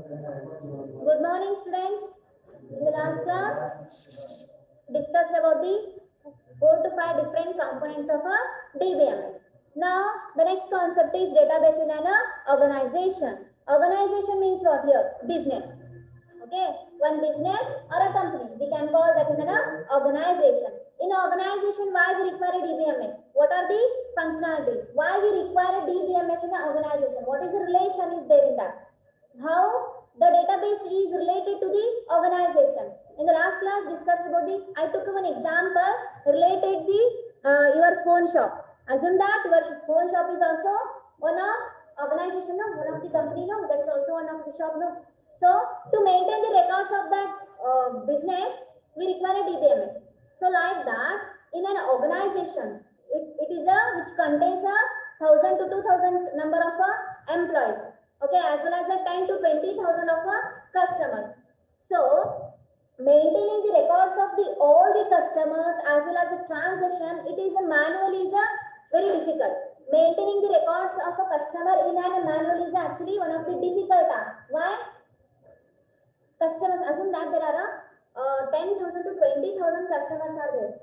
Good morning, students. In the last class, discussed about the 4 to 5 different components of a DBMS. Now, the next concept is database in an organization. Organization means what here? Business. Okay, one business or a company. We can call that is an organization. In organization, why we require a DBMS? What are the functionalities? Why we require a DBMS in an organization? What is the relation is there in that? How the database is related to the organization. In the last class discussed about the, I took one example related the your phone shop. Assume that your phone shop is also one of organization, no? One of the company, no? That's also one of the shop, no? So to maintain the records of that business, we require a DBMS. So like that, in an organization, it is a which contains a 1,000 to 2,000 number of employees. Okay, as well as the 10 to 20,000 of customers. So maintaining the records of the all the customers as well as the transaction, it is a manual is a very difficult. Maintaining the records of a customer in a manual is actually one of the difficult tasks. Why? Customers, assume that there are 10,000 to 20,000 customers are there.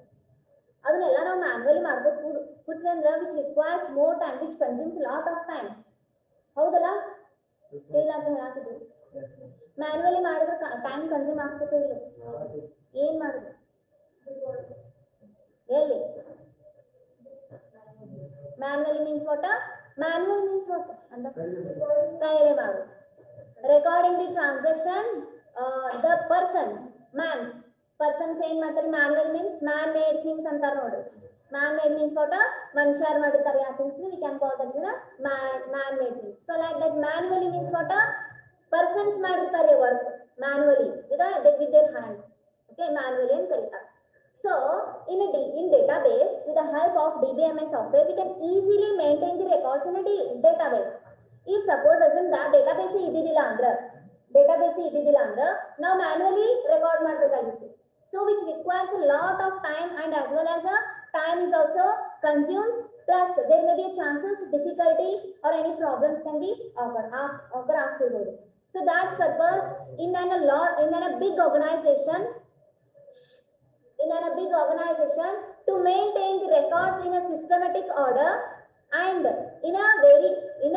ಅದನ್ನೆಲ್ಲ ನಾವು manually ಮಾಡಬೇಕು ಬಿಟ್ವಿ ಅಂದ್ರೆ which requires more time, which consumes a lot of time. ಹೌದಲ್ಲ? ಇಲ್ಲ ಅಂತ ಹೇಳಾಕಿದ್ರು. Manually ಮಾಡಿದ್ರೆ ಟೈಮ್ ಕನ್ಸ್ಯೂಮ್ ಆಗ್ತೈತೆ ಇಲ್ಲ? ಏನ್ ಮಾಡಿದ್ರು? ಎಲ್ಲಿ? Manually means what? Manual means what ಅಂತ ಕೈಯಲ್ಲಿ ಮಾಡು. Recording the transaction the persons man's persons ಏನ್ ಮಾಡ್ತಾರೆ? Manual means man made things ಅಂತಾರ ನೋಡ್ರಿ. Man made means what? ಮನುಷ್ಯರು ಮಾಡಿರ್ತಾರೆ ಆ things we can call that man made things. So like that manually means what? Persons ಮಾಡಿರ್ತಾರೆ work manually with their hands. Okay, manually ಅಂತ ಕರೀತಾರೆ. So in database, with the help of DBMS software, we can easily maintain the records in a database. If suppose assume that database ಇದ್ದಿದ್ದಿಲ್ಲ ಅಂದ್ರೆ ನಾವು manually record ಮಾಡಬೇಕಾಗಿತ್ತು. So which requires a lot of time, and as well as time is also consumed, plus there may be a chances difficulty or any problems can be occur afterward. So that's purpose in a big organization to maintain the records in a systematic order and in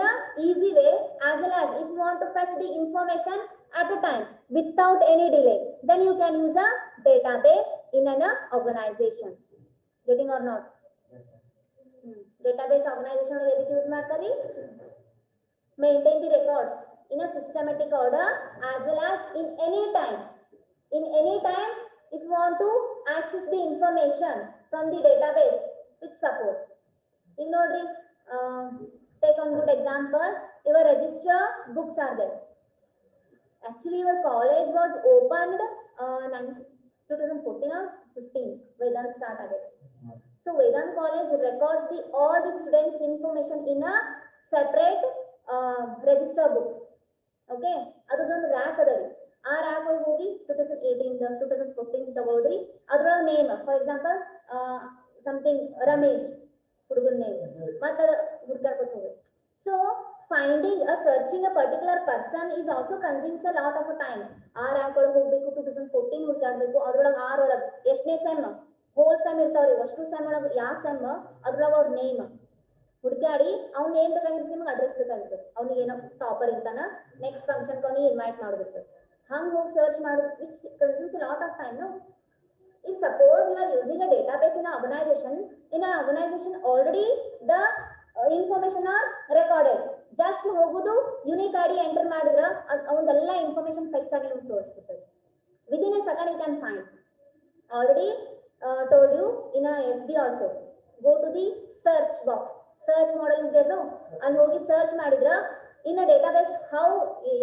a easy way, as well as if you want to fetch the information at a time without any delay, then you can use a database in an organization. Getting or not? Database organization ediki use ಮಾಡ್ತಾರೆ? Maintain the records in a systematic order as well as in any time if you want to access the information from the database which supports. In nodri, take one good example, your register books are there. Actually your college was opened 2014 or 15 Vedant start agade. So Vedant college records all the students information in a separate register books. Okay, ಅದೊಂದು rack ಅದರಿ. ಆ rack ಒಳಗೆ ಹೋಗಿ 2018 2014 ತಗೊಳ್ರಿ. ಅದರೊಳಗೆ name, for example something Ramesh ಹುಡುಗನ name ಮತ್ತೆ ಹುಡುಕಾಡ್ಕೊತ ಹೋಗಿ. So searching a particular person is also consumes a lot of time. ಆ rack ಒಳಗೆ ಹೋಗ್ಬೇಕು, 2014 ಹುಡುಕಾಡ್ಬೇಕು, ಅದರೊಳಗೆ ಒಳಗೆ ಎಷ್ಟನೇ ಸೆಮ್ ಹೋಲ್ ಸೆಮ್ ಇರ್ತಾವ್ರಿ, ಅಷ್ಟು ಸೆಮ್ ಒಳಗೆ ಯಾವ ಸೆಮ್ ಅದ್ರೊಳಗೆ ಅವ್ರ ನೇಮ್ ಹುಡುಕಾಡಿ ಅವ್ನ ಏನ್ ಬೇಕಾಗಿರ್ತದೆ ನಿಮ್ಗೆ ಅಡ್ರೆಸ್ ಬೇಕಾಗಿರ್ತದೆ. ಅವ್ನಿಗೆ ಏನೋ ಟಾಪರ್ ಇರ್ತಾನ, ನೆಕ್ಸ್ಟ್ ಫಂಕ್ಷನ್ ಅವ್ನಿಗೆ ಇನ್ವೈಟ್ ಮಾಡೋದಿರ್ತದೆ, ಹಂಗೆ ಹೋಗಿ ಸರ್ಚ್ ಮಾಡೋದು, which consumes a lot of time, no? If suppose you are using a database in an organization already the information are recorded, just ಹೋಗುದು ಯುನಿಕ್ ಐಡಿ ಎಂಟರ್ ಮಾಡಿದ್ರೆ ಅವನ್ನೆಲ್ಲ information fetch ಆಗಿ ನಿಮ್ಗೆ ತೋರಿಸ್ಬಿಡ್ತದೆ. within a second you can find. Already told you in a FB also, go to the search box, search model is there, no? And ಹೋಗಿ search ಮಾಡಿದ್ರೆ in a database how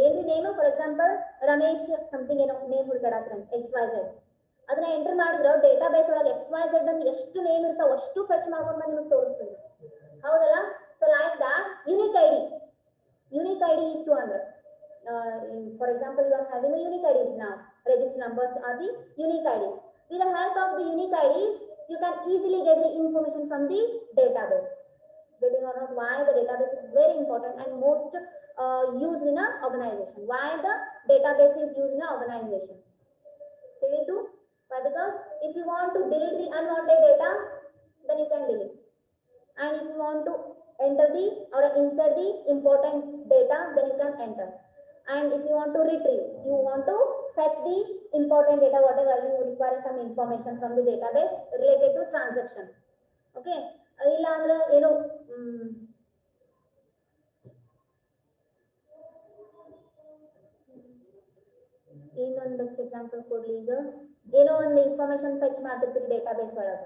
ಏನ್ರಿ name, for example Ramesh something ಏನೋ name ಹುಡುಕಾಡತ್ರ XYZ, ಅದನ್ನ enter ಮಾಡಿದ್ರೆ database ಒಳಗೆ XYZ ಅಂತ ಎಷ್ಟು name ಇರ್ತಾವ ಅಷ್ಟು ಫೆಚ್ ಮಾಡ್ಕೊಂಡು ನಿಮಗೆ ತೋರಿಸ್ತದೆ. ಹೌದಲ್ಲ? So like that unique ID ಇತ್ತು ಅಂದ್ರೆ for example you are having a unique IDs now, register numbers are the unique ID. With the help of the unique IDs you can easily get the information from the database. Getting or not? Why the database is very important and most used in a organization. Why the database is used in a organization? 32. Why? Because if you want to delete the unwanted data, then you can delete. And if you want to enter the or insert the important data, then you can enter. And if you want to retrieve, you want to fetch the important data, whatever you require some information from the database related to transaction. Okay. ಇಲ್ಲ ಅಂದ್ರೆ ಏನು ಇನ್ನೊಂದು best example ಕೊಡ್ಲಿ. ಈಗ ಏನೋ ಒಂದು information fetch ಮಾಡ್ತಿರ್ತೀರಿ database ಒಳಗೆ,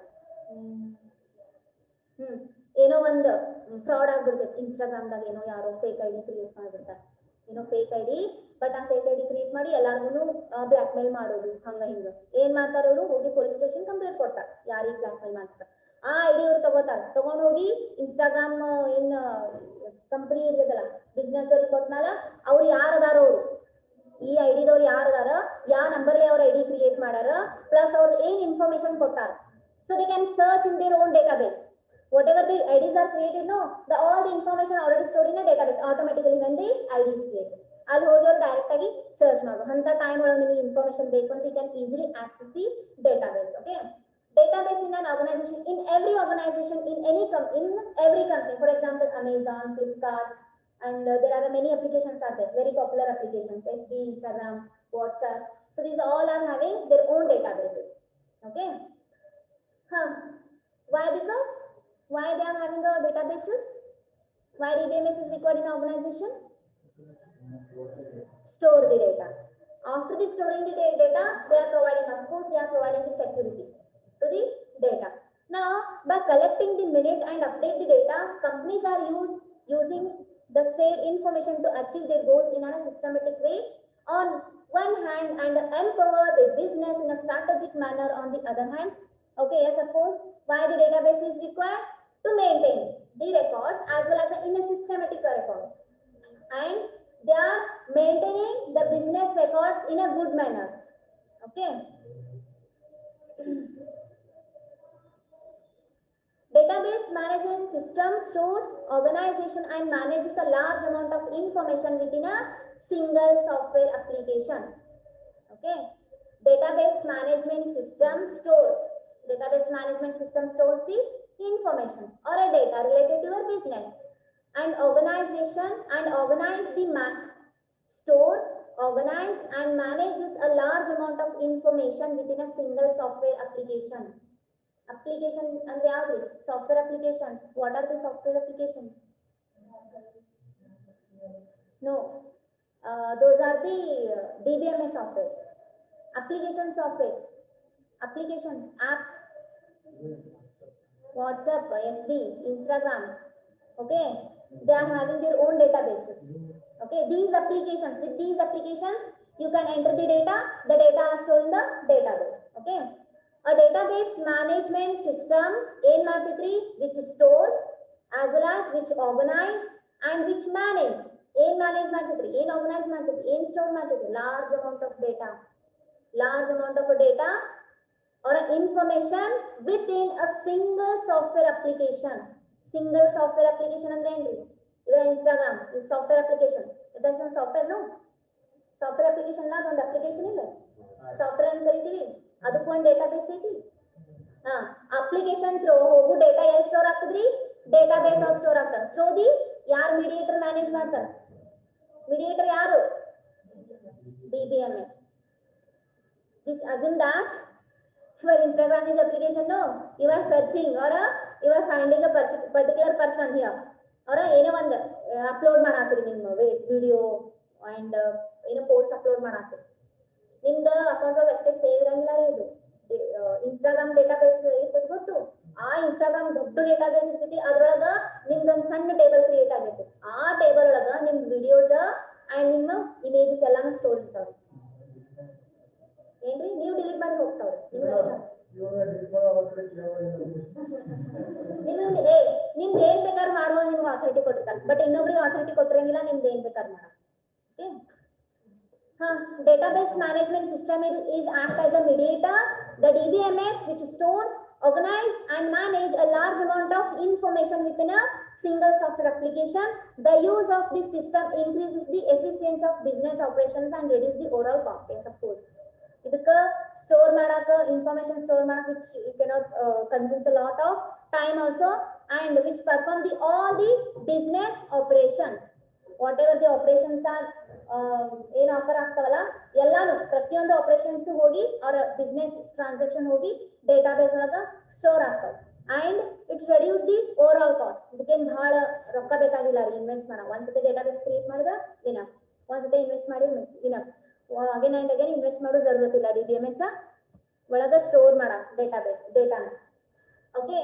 ಏನೋ ಒಂದು ಫ್ರಾಡ್ ಆಗ್ಬಿಡ್ತೈತಿ. ಇನ್ಸ್ಟಾಗ್ರಾಮ್ದಾಗ ಏನೋ ಯಾರೋ ಫೇಕ್ ಐಡಿ ಕ್ರಿಯೇಟ್ ಮಾಡ್ಬಿಡ್ತಾರೆ, ಏನೋ ಫೇಕ್ ಐಡಿ, ಬಟ್ ಆ ಫೇಕ್ ಐಡಿ ಕ್ರಿಯೇಟ್ ಮಾಡಿ ಎಲ್ಲಾರ್ಗು ಬ್ಲಾಕ್ ಮೇಲ್ ಮಾಡೋದು. ಹಂಗ ಹಿಂಗ ಏನ್ ಮಾಡ್ತಾರ ಅವರು, ಹೋಗಿ ಪೊಲೀಸ್ ಸ್ಟೇಷನ್ ಕಂಪ್ಲೇಂಟ್ ಕೊಡ್ತಾರ ಯಾರಿಗೆ ಬ್ಲಾಕ್ ಮೇಲ್ ಮಾಡ್ತಾರ. ಆ ಐಡಿ ಅವ್ರು ತಗೋತಾರ, ತಗೊಂಡ್ ಹೋಗಿ ಇನ್ಸ್ಟಾಗ್ರಾಮ್ ಏನ್ ಕಂಪನಿ ಇರ್ತದಲ್ಲ ಬಿಸ್ನೆಸ್ ಅವ್ರಿಗೆ ಕೊಟ್ಟಾಗ ಅವ್ರು ಯಾರದಾರ, ಅವರು ಈ ಐಡಿದವ್ರು ಯಾರದಾರ, ಯಾವ ನಂಬರ್ಲಿ ಅವ್ರ ಐಡಿ ಕ್ರಿಯೇಟ್ ಮಾಡ್ಯಾರ, ಪ್ಲಸ್ ಅವ್ರ ಏನ್ ಇನ್ಫಾರ್ಮೇಶನ್ ಕೊಟ್ಟಾರ. So they can search in their own database. Whatever the IDs are created, no, all the information already stored in a database automatically when the ID is created. ಅಲ್ಲಿ ಹೋಗಿ ಅವ್ರು direct ಆಗಿ search ಮಾಡ್ಬೋದು. ಅಂತ time ಒಳಗೆ ನಿಮಗೆ information ಬೇಕು ಅಂತ you can easily access the database. Okay, database in an organization, in every organization, in every company. For example, Amazon, Flipkart, and there are many applications are there, very popular applications, FB, Instagram, WhatsApp. So these all are having their own databases. Okay. Why? Because why they are having the databases? Why DBMS is required in an organization? Store the data. After the storing the data, they are providing, of course, they are providing the security to the data. Now, by collecting the minute and update the data, companies are using the said information to achieve their goals in a systematic way on one hand and empower the business in a strategic manner on the other hand. Okay, yes, of course. Why the database is required? To maintain the records as well as in a systematic record, and they are maintaining the business records in a good manner. Okay. Database management system stores, organization and manages a large amount of information within a single software application. Okay. Database management system stores the information or a data related to your business, and organize the stores, organize and manages a large amount of information within a single software application. Application and the other software applications. What are the software applications? No, those are the DBMS softwares. Application softwares, applications, apps, WhatsApp, FB, Instagram. Okay, they are having their own databases. Okay, with these applications you can enter the data are stored in the database. Okay, a database management system ಏನ್ ಮಾಡ್ತೈತ್ರಿ, which stores as well as which organize and which manage. ಏನ್ manage ಮಾಡ್ತೈತ್ರಿ, ಏನ್ organise ಮಾಡ್ತೈತ್ರಿ, ಏನ್ store ಮಾಡ್ತೈತ್ರಿ, large amount of data or information within a single software application. Single software application ಅಂದ್ರೆ ಏನ್ರಿ, ಇವಾಗ Instagram is software application. That's a software, no? Software application ನ ಒಂದು application ಇಲ್ಲ, software ಅಂತ ಕರಿತೀವಿ. ಅದಕ್ಕೆ ಒಂದು ಡೇಟಾಬೇಸ್ ಐತಿ. ಅಪ್ಲಿಕೇಶನ್ ಥ್ರೂ ಹೋಗು ಡೇಟಾ ಎಲ್ಲಿ ಸ್ಟೋರ್ ಆಗ್ತದ್ರಿ, ಡೇಟಾಬೇಸ್ ಆಗಿ ಸ್ಟೋರ್ ಆಗ್ತದೆ. ಥ್ರೂ ದಿ ಯಾರು ಮೀಡಿಯೇಟರ್ ಮ್ಯಾನೇಜ್ ಮಾಡ್ತಾರೆ, ಮೀಡಿಯೇಟರ್ ಯಾರು, DBMS. This assume that for Instagram is application, no, you are searching or you are finding a particular person here, or ಏನೋ ಒಂದು ಅಪ್ಲೋಡ್ ಮಾಡಾತ್ರಿ ನಿಮ್ಮ ವಿಡಿಯೋ ಅಂಡ್ ಏನೋ post upload ಮಾಡಾತ್ರಿ, ನಿಮ್ದು account ಒಳಗೆ ಅಷ್ಟೇ ಸೇವ್ ಇರಂಗಿಲ್ಲ. ಇದು ಇನ್ಸ್ಟಾಗ್ರಾಮ್ ಡೇಟಾಬೇಸ್ ಇರ್ತೈತಿ ಗೊತ್ತು, ಆ ಇನ್ಸ್ಟಾಗ್ರಾಮ್ ದೊಡ್ಡ ಡೇಟಾಬೇಸ್ ಇರ್ತೈತಿ. ಅದ್ರೊಳಗ ನಿಮ್ದೊಂದು ಸಣ್ಣ ಟೇಬಲ್ ಕ್ರಿಯೇಟ್ ಆಗೈತಿ. ಆ ಟೇಬಲ್ ಒಳಗ ನಿಮ್ ವಿಡಿಯೋಸ್ ಅಂಡ್ ನಿಮ್ಮ ಇಮೇಜಸ್ ಎಲ್ಲಾನು ಸ್ಟೋರ್ ಇರ್ತಾವ್ರಿ. ಏನ್ರಿ, ನೀವು ಡಿಲೀಟ್ ಮಾಡಿ ಹೋಗ್ತಾವ್ರಿ. ನಿಮ್ದು ಏನ್ ಬೇಕಾದ್ರೆ ಮಾಡ್ಬೋದು, ನಿಮ್ಗೆ ಅಥಾರಿಟಿ ಕೊಟ್ಟಿರ್ತಾರೆ. ಬಟ್ ಇನ್ನೊಬ್ರಿಗೆ ಅಥಾರಿಟಿ ಕೊಟ್ಟಿರಂಗಿಲ್ಲ, ನಿಮ್ದು ಏನ್ ಬೇಕಾದ್ರೆ ಮಾಡ. Database management system is act as a mediator. The DBMS which stores, organize and manage a large amount of information within a single software application. The use of this system increases the efficiency of business operations and reduce the overall cost. Yes, of course. ಇದಕ್ಕೆ store ಮಾಡಾಕ information store ಮಾಡಾಕ which you cannot consumes a lot of time also, and which perform the all the business operations, whatever the operations are ಏನು offer ಆಗ್ತಾವಲ್ಲ ಎಲ್ಲಾನು ಪ್ರತಿಯೊಂದು operations ಹೋಗಿ ಅವರ business transaction ಹೋಗಿ database ಒಳಗ ಸ್ಟೋರ್ ಆಗ್ತಾವ. and it reduce the overall cost. ಇದಕ್ಕೇನು ಬಹಳ ರೊಕ್ಕ ಬೇಕಾಗಿಲ್ಲ ರೀ ಇನ್ವೆಸ್ಟ್ ಮಾಡ. ಒಂದ್ಸತಿ ಡೇಟಾಬೇಸ್ ಕ್ರಿಯೇಟ್ ಮಾಡಿದ್ರೆ ಇನಫ್, ಒಂದ್ಸತಿ ಇನ್ವೆಸ್ಟ್ ಮಾಡಿ enough, again and again invest ಮಾಡೋ ಜरूरत ಇಲ್ಲ DBMS ಒಳಗ ಸ್ಟೋರ್ ಮಾಡ ಡೇಟಾಬೇಸ್ ಡೇಟಾನ. Okay,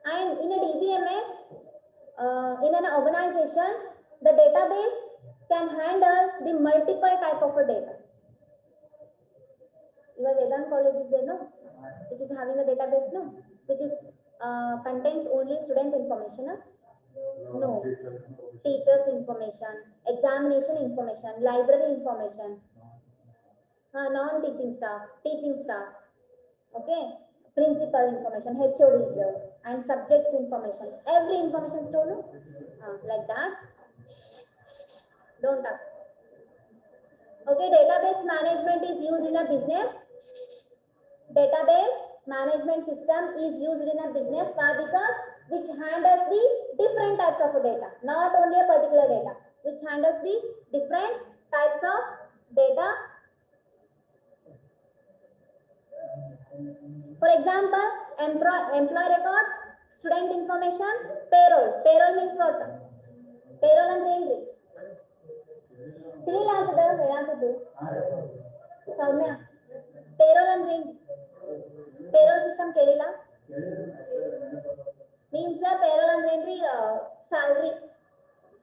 and in a DBMS in an organization the database can handle the multiple type of a data. Your Vedant college is there, no, which is having a database, no, which is contains only student information, no, teachers information, examination information, library information, non-teaching staff, teaching staff, okay, principal information, HODs and subjects information, every information store, no, like that. Don't talk. Okay, database management is used in a business. Database management system is used in a business. Why? Because which handles the different types of data, not only a particular data, which handles the different types of data. For example, employee records, student information, payroll. Payroll means what? Payroll and ಏನು? ತಿಳಿಲ್ಲ ಅಂತದ ಹೇಳಂತದ್ದು ಸೌಮ್ಯ. Payroll ಅಂದ್ರೆ ಏನು? Payroll system ಕೇಳಿಲ್ಲ? Means payroll ಅಂದ್ರೆ ಏನ್ರಿ? Salary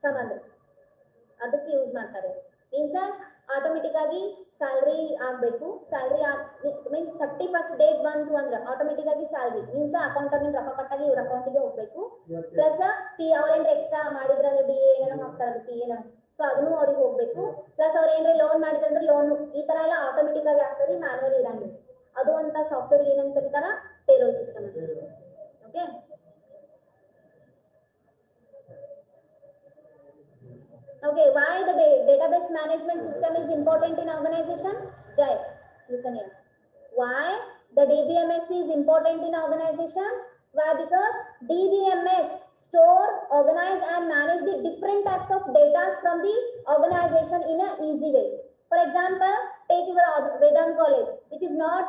ಸಂಬಂಧ ಅದಕ್ಕೆ use ಮಾಡ್ತಾರೆ. ಮೀನ್ಸ್ ಆಟೋಮೆಟಿಕ್ ಆಗಿ ಸ್ಯಾಲ್ರಿ ಆಗ್ಬೇಕು. ಸ್ಯಾಲ್ರಿ ಮೀನ್ಸ್ 31st ಡೇಟ್ ಬಂತು ಅಂದ್ರೆ ಆಟೋಮೆಟಿಕ್ ಆಗಿ ಸ್ಯಾಲ್ರಿ ಮೀನ್ಸ್ ಅಕೌಂಟ್ ಅಲ್ಲಿ ರೊಕ್ಕ ಕಟ್ಟಾಗಿ ಇವ್ರ ಅಕೌಂಟಿಗೆ ಹೋಗ್ಬೇಕು. ಪ್ಲಸ್ ಪಿ ಅವ್ರೇನ್ರ ಎಕ್ಸ್ಟ್ರಾ ಮಾಡಿದ್ರೆ ಅಂದ್ರೆ DA ಏನೋ ಹಾಕ್ತಾರಲ್ಲ ಪಿ ಏನೋ, ಸೊ ಅದನ್ನು ಅವ್ರಿಗೆ ಹೋಗ್ಬೇಕು. ಪ್ಲಸ್ ಅವ್ರ ಏನ್ರಿ ಲೋನ್ ಮಾಡಿದ್ರೆ ಅಂದ್ರೆ ಲೋನ್ ಈ ತರ ಎಲ್ಲ ಆಟೋಮೆಟಿಕ್ ಆಗಿ ಆಗ್ತದೆ, ಮ್ಯಾನ್ಯಲ್ ಇರಂಗಿಲ್ಲ. ಅದು ಅಂತ ಸಾಫ್ಟ್ವೇರ್ ಏನಂತ ಕರೀತಾರ? Payroll system. Okay, okay, why the database management system is important in organization? Jai, listen here. Why the DBMS is important in organization? Why? Because DBMS store, organize and manage the different types of data from the organization in a easy way. For example, take your Vedant college, which is not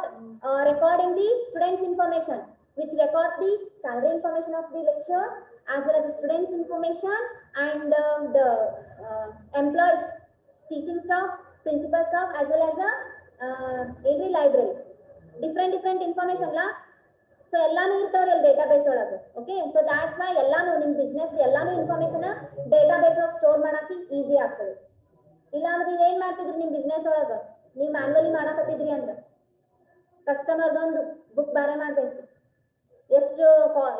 recording the students information, which records the salary information of the lecturers as well as the students information and the employees, teaching staff, principal staff as well as the every library, different information la. So ಎಲ್ಲಾನು ಇರ್ತಾವ್ರಿ ಅಲ್ಲಿ database ಒಳಗೆ. Okay, so that's why ಎಲ್ಲಾನು ನಿಮ್ಮ business ಎಲ್ಲಾನು information database ಒಳಗೆ store ಮಾಡಕ್ಕೆ easy ಆಗ್ತದೆ. ಇಲ್ಲ ಅಂದ್ರೆ ನೀವು ಏನ್ ಮಾಡ್ತಿದ್ರಿ ನಿಮ್ಮ ಬಿಸ್ನೆಸ್ ಒಳಗೆ? ನೀವು ಮ್ಯಾನ್ಯಲಿ ಮಾಡಕತ್ತಿದ್ರಿ ಅಂದ್ರೆ ಕಸ್ಟಮರ್ದೊಂದು ಬುಕ್ ಬೇರೆ ಮಾಡ್ಬೇಕು, ಎಷ್ಟು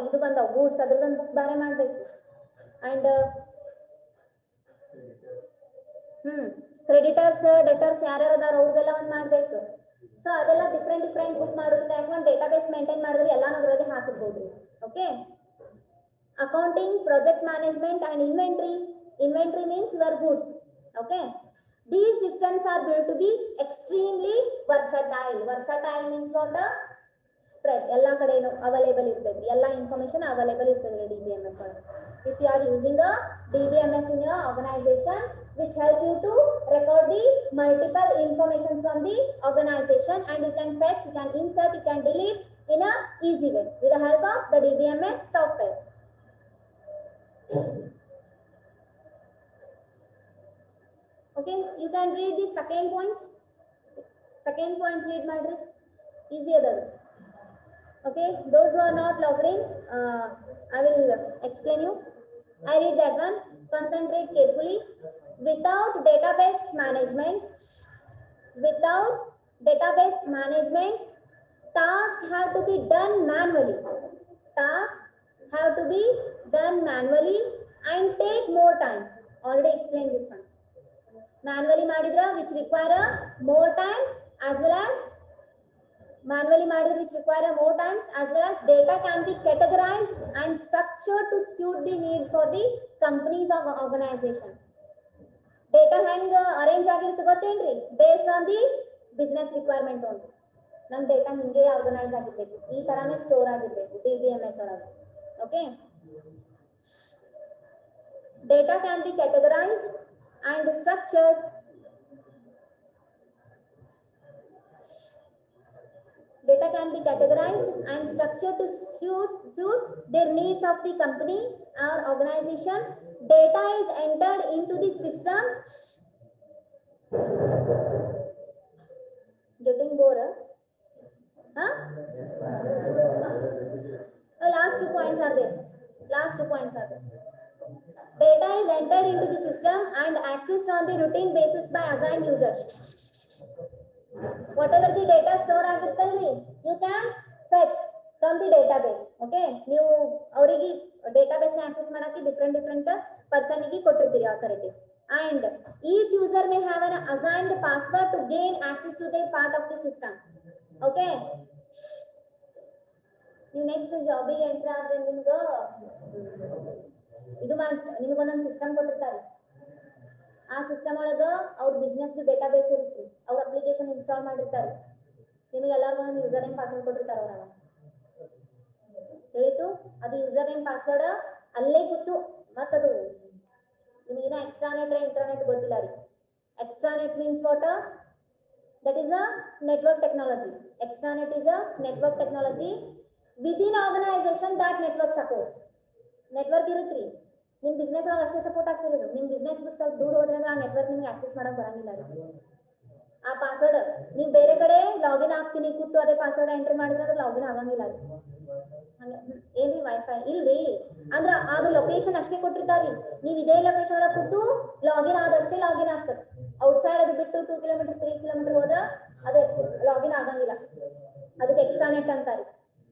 ಇದು ಬಂದಾವ ಗೂಡ್ಸ್ ಅದ್ರದೊಂದು ಬುಕ್ ಬೇರೆ ಮಾಡ್ಬೇಕು, ಅಂಡ್ ಕ್ರೆಡಿಟರ್ಸ್ ಡೆಟರ್ಸ್ ಯಾರ್ಯಾರು ಅದಾರ ಅವ್ರದೆಲ್ಲ ಒಂದು ಮಾಡ್ಬೇಕು. ಸೊ ಅದೆಲ್ಲ ಡಿಫ್ರೆಂಟ್ ಬುಕ್ ಮಾಡೋದ್ರಿಂದ ಯಾಕಂದ್ರೆ ಡೇಟಾಬೇಸ್ ಮೇಂಟೈನ್ ಮಾಡಿದ್ರೆ ಎಲ್ಲಾನು ಅದರೊಳಗೆ ಹಾಕಿರ್ಬೋದು. Okay, accounting, project management and inventory means your goods. Okay, these systems are built to be extremely versatile. Versatile means what? Spread, ಎಲ್ಲ ಕಡೆನೂ ಅವೈಲೇಬಲ್ ಇರ್ತದೆ, ಎಲ್ಲ ಇನ್ಫಾರ್ಮೇಶನ್ ಅವೈಲೇಬಲ್ ಇರ್ತದೆ DBMS ಒಳಗೆ. If you are using a DBMS in your organization, which help you to record the multiple information from the organization, and you can fetch, you can insert, you can delete in a easy way with the help of the DBMS software. Okay, you can read the second point. Second point read madri, easy adadu. Okay, those who are not logged in, I will explain you. I read that one. Concentrate carefully. Without database management, tasks have to be done manually. Tasks have to be done manually and take more time. Already explained this one. Manually madidra, which require more time as well as manually ಮಾಡಿದ್ರೆ which require more times, as well as data can be categorized and structured to suit the need for the companies or organization. Data ಹೆಂಗ arrange ಆಗಿರುತ್ತೆ ಗೊತ್ತೇನ್ರಿ? Based on the business requirement ಅಂತ. ನಮ್ಮ data ಹಿಂಗೆ organise ಆಗಿರ್ಬೇಕು, ಈ ತರಾನೇ store ಆಗಿರ್ಬೇಕು DBMS ಒಳಗೆ. Okay, data can be categorized and structured. Data can be categorized and structured to suit their needs of the company or organization. Data is entered into the system. Getting bored? Huh? Last 2 points are there. Last 2 points are there. Data is entered into the system and accessed on the routine basis by assigned users. Whatever the data store ಆಗಿರ್ತಲ್ರಿ, you can fetch from the database. Okay, ನೀವು ಅವರಿಗೆ database ನ access ಮಾಡಕ್ಕೆ different person ಗೆ ಕೊಟ್ಟಿರ್ತೀರಿ authority, and each user may have an assigned password to gain access to their part of the system. Okay, ನೀವು next job ಗೆ enter ಆದ್ರೆ ನಿಮ್ಗೆ ಇದು ನಿಮಗೊಂದೊಂದು ಸಿಸ್ಟಮ್ ಕೊಟ್ಟಿರ್ತಾರೆ. ಆ ಸಿಸ್ಟಮ್ ಒಳಗ ಅವ್ರ ಬಿಸ್ನೆಸ್ ಡೇಟಾಬೇಸ್ ಇರುತ್ತೆ, ಅವ್ರ ಅಪ್ಲಿಕೇಶನ್ ಇನ್ಸ್ಟಾಲ್ ಮಾಡಿರ್ತಾರೆ. ನಿಮಗೆ ಎಲ್ಲರಿಗೂ ಒಂದು ಯೂಸರ್ ನೇಮ್ ಪಾಸ್ವರ್ಡ್ ಕೊಟ್ಟಿರ್ತಾರೆ ಅವ್ರ. ಹೇಳಿತು, ಅದು ಯೂಸರ್ ನೇಮ್ ಪಾಸ್ವರ್ಡ್ ಅಲ್ಲೇ ಕೂತು, ಮತ್ತದು ನಿಮಗೇನ ಎಕ್ಸ್ಟ್ರಾನೆಟ್ ಇಂಟರ್ನೆಟ್ ಗೊತ್ತಿಲ್ಲ ರೀ. Extranet means what? That is a network technology. Extranet is a network technology within organization that network supports. Network ಇರುತ್ತ್ರಿ, ನಿಮ್ ಬಿಸ್ನೆಸ್ ಒಳಗೆ ಅಷ್ಟೇ ಸಪೋರ್ಟ್ ಆಗ್ತಿರೋದು. ನಿಮ್ ಬಿಸ್ನೆಸ್ ಬಿಟ್ಟು ಸ್ವಲ್ಪ ದೂರ ಹೋದ್ರೆ ಆ ನೆಟ್ವರ್ಕ್ ನಿಮ್ಗೆ ಆಕ್ಸೆಸ್ ಮಾಡಕ್ ಬರಂಗಿಲ್ಲ ರೀ. ಆ ಪಾಸ್ವರ್ಡ್ ನೀವು ಬೇರೆ ಕಡೆ ಲಾಗಿನ್ ಆಗ್ತೀನಿ ಕೂತು ಅದೇ ಪಾಸ್ವರ್ಡ್ ಎಂಟರ್ ಮಾಡಿದ್ರೆ ಅದು ಲಾಗಿನ್ ಆಗಂಗಿಲ್ಲ ರೀ. ಏನ್ರಿ ವೈಫೈ ಇಲ್ರಿ ಅಂದ್ರ ಅದು ಲೊಕೇಶನ್ ಅಷ್ಟೇ ಕೊಟ್ಟಿರ್ತಾರ್ರಿ. ನೀವು ಇದೇ ಲೊಕೇಶನ್ ಒಳಗೆ ಕೂತು ಲಾಗಿನ್ ಆದಷ್ಟೇ ಲಾಗಿನ್ ಆಗ್ತದೆ. ಔಟ್ಸೈಡ್ ಅದು ಬಿಟ್ಟು 2 ಕಿಲೋಮೀಟರ್ 3 ಕಿಲೋಮೀಟರ್ ಹೋದ್ರ ಅದು ಲಾಗಿನ್ ಆಗಂಗಿಲ್ಲ. ಅದಕ್ಕೆ ಎಕ್ಸ್ಟ್ರಾನೆಟ್ ಅಂತಾರೆ.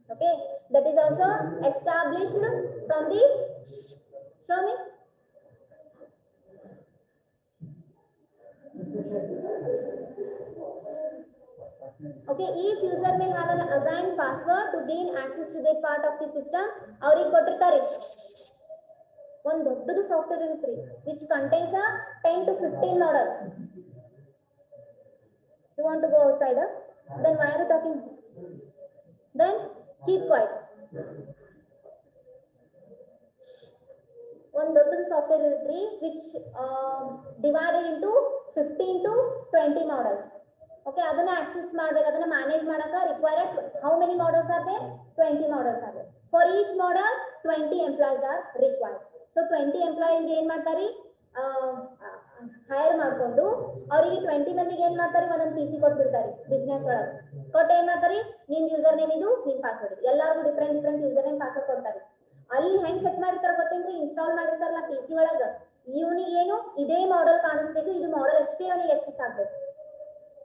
Okay, that is also established from the show me. Okay, each user may have an assigned password to gain access to their part of the system. ಅವ್ರಿಗೆ ಕೊಟ್ಟಿರ್ತಾರೆ ಒಂದು ದೊಡ್ಡದು ಸಾಫ್ಟ್ವೇರ್ ಇರುತ್ತೆ which contains a 10 to 15 models. You want to go outside? Then why are you talking? Then keep quiet. ಒಂದು ದೊಡ್ಡದು software ಇರುತ್ತೆ which divided into 15 to 20 models. Okay, ಅದನ್ನ access ಮಾಡಬೇಕು, ಅದನ್ನ ಮ್ಯಾನೇಜ್ ಮಾಡಕ required how many models are there? 20 models are there. For each model 20 employees are required. So 20 employees ಏನ್ ಮಾಡ್ತಾರೆ? Hire ಮಾಡ್ಕೊಂಡು ಅವರಿಗೆ 20 ಮಂದಿಗೆ ಏನ್ ಮಾಡ್ತಾರೆ? ಒಂದೊಂದು PC ಕೊಟ್ಬಿಡ್ತಾರೆ ಬಿಸ್ನೆಸ್ ಒಳಗೆ. ಕೊಟ್ಟು ಏನ್ ಮಾಡ್ತಾರೆ? ನಿನ್ ಯೂಸರ್ ನೇಮ್ ಇದು, ನಿನ್ ಪಾಸ್ವರ್ಡ್, ಎಲ್ಲರಿಗೂ ಡಿಫ್ರೆಂಟ್ ಯೂಸರ್ ನೇಮ್ ಪಾಸ್ವರ್ಡ್ ಕೊಡ್ತಾರೆ. ಅಲ್ಲಿ ಹೆಂಗ್ ಸೆಟ್ ಮಾಡಿರ್ತಾರ ಗೊತ್ತೇನ್ರಿ? ಇನ್ಸ್ಟಾಲ್ ಮಾಡಿರ್ತಾರಲ್ಲ PC ಒಳಗ, ಇವನಿಗೆ ಏನು ಇದೇ ಮಾಡೆಲ್ ಕಾಣಿಸ್ಬೇಕು, ಇದು ಮಾಡೆಲ್ ಅಷ್ಟೇ ಅವನಿಗೆ ಆಕ್ಸೆಸ್ ಆಗ್ಬೇಕು.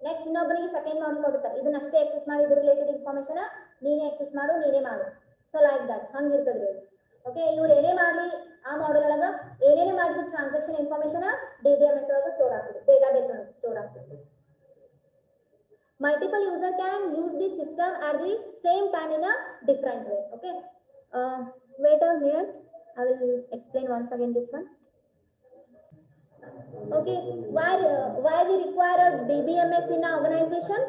ನೆಕ್ಸ್ಟ್ ಇನ್ನೊಬ್ಬನಿಗೆ ಸೆಕೆಂಡ್ ಮಾಡೆಲ್ ಕೊಡ್ತಾರೆ, ಇದನ್ನ ಅಷ್ಟೇ ಆಕ್ಸೆಸ್ ಮಾಡಿ, ಇದ್ರ ರಿಲೇಟೆಡ್ ಇನ್ಫಾರ್ಮೇಶನ್ ನೀನೇ ಆಕ್ಸೆಸ್ ಮಾಡು, ನೀನೇ ಮಾಡು. ಸೊ ಲೈಕ್ ದಟ್ ಹಂಗಿರ್ತದ್ರಿ ಅದು. ಓಕೆ, ಇವ್ರು ಏನೇ ಮಾಡ್ಲಿ ಆ ಮಾಡೆಲ್ ಒಳಗ ಏನೇನೇ ಮಾಡಿದ್ರು ಟ್ರಾನ್ಸಾಕ್ಷನ್ ಇನ್ಫಾರ್ಮೇಶನ್ DBMS ಒಳಗ ಸ್ಟೋರ್ ಆಗ್ತದೆ, ಡೇಟಾಬೇಸ್ ಒಳಗ ಸ್ಟೋರ್ ಆಗ್ತದೆ. Multiple user can use the system at the same time in a different way. Okay, wait a minute, I will explain once again this one. Okay, why we require a DBMS in an organization?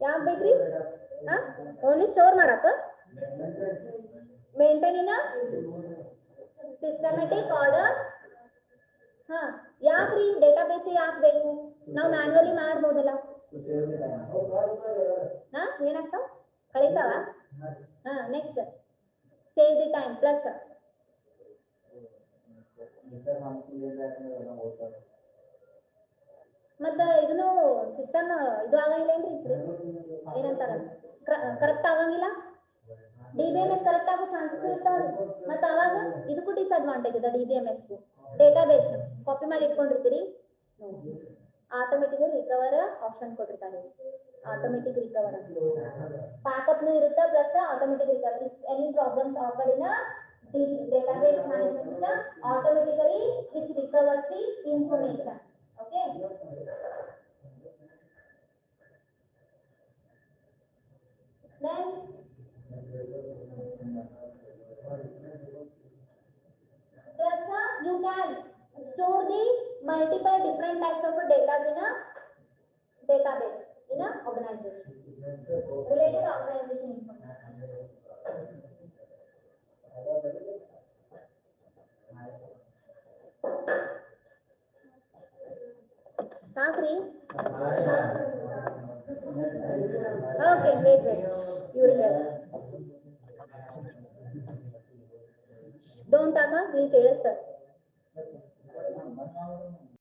ಯಾಕೆ ಬೇಕ್ರಿ? Only store ಮಾಡಕ, maintain in systematic order. ಯಾಕ್ರಿ database ಯಾಕೆ ಬೇಕು? ನಾವು manually ಮಾಡ್ಬೋದಲ್ಲ. ಏನಾಗ್ತಾವ? ಕಳೀತಾವ? Next save the time plus ಮತ್ತ ಇದನ್ನು ಸಿಸ್ಟಮ್ ಇದು ಆಗಂಗಿಲ್ಲ ಏನ್ರಿ? ಏನಂತಾರ, ಕರೆಕ್ಟ್ ಆಗಂಗಿಲ್ಲ. DBMS ಕರೆಕ್ಟ್ ಆಗೋ ಚಾನ್ಸಸ್ ಇರ್ತಾವ. ಮತ್ತ ಅವಾಗ ಇದಕ್ಕೂ ಡಿಸ್ಅಡ್ವಾಂಟೇಜ್ ಅದ. DBMS ಡೇಟಾಬೇಸ್ ಕಾಪಿ ಮಾಡಿ ಇಟ್ಕೊಂಡಿರ್ತೀರಿ, ಆಟೋಮೆಟಿಕ್ ರಿಕವರ್ ಆಪ್ಷನ್ ಕೊಟ್ಟಿರ್ತಾರೆ. ಆಟೋಮೆಟಿಕ್ ರಿಕವರ್ ಬ್ಯಾಕಪ್ ಇರುತ್ತೆ, plus automatic recover. If any problems occur in the database management system, automatically which recovers the information. Okay, Then plus you can store the multiple different types of data in a database in a organization. Related organization information. Sakri? Okay, wait. You will hear. Don't talk, please tell us.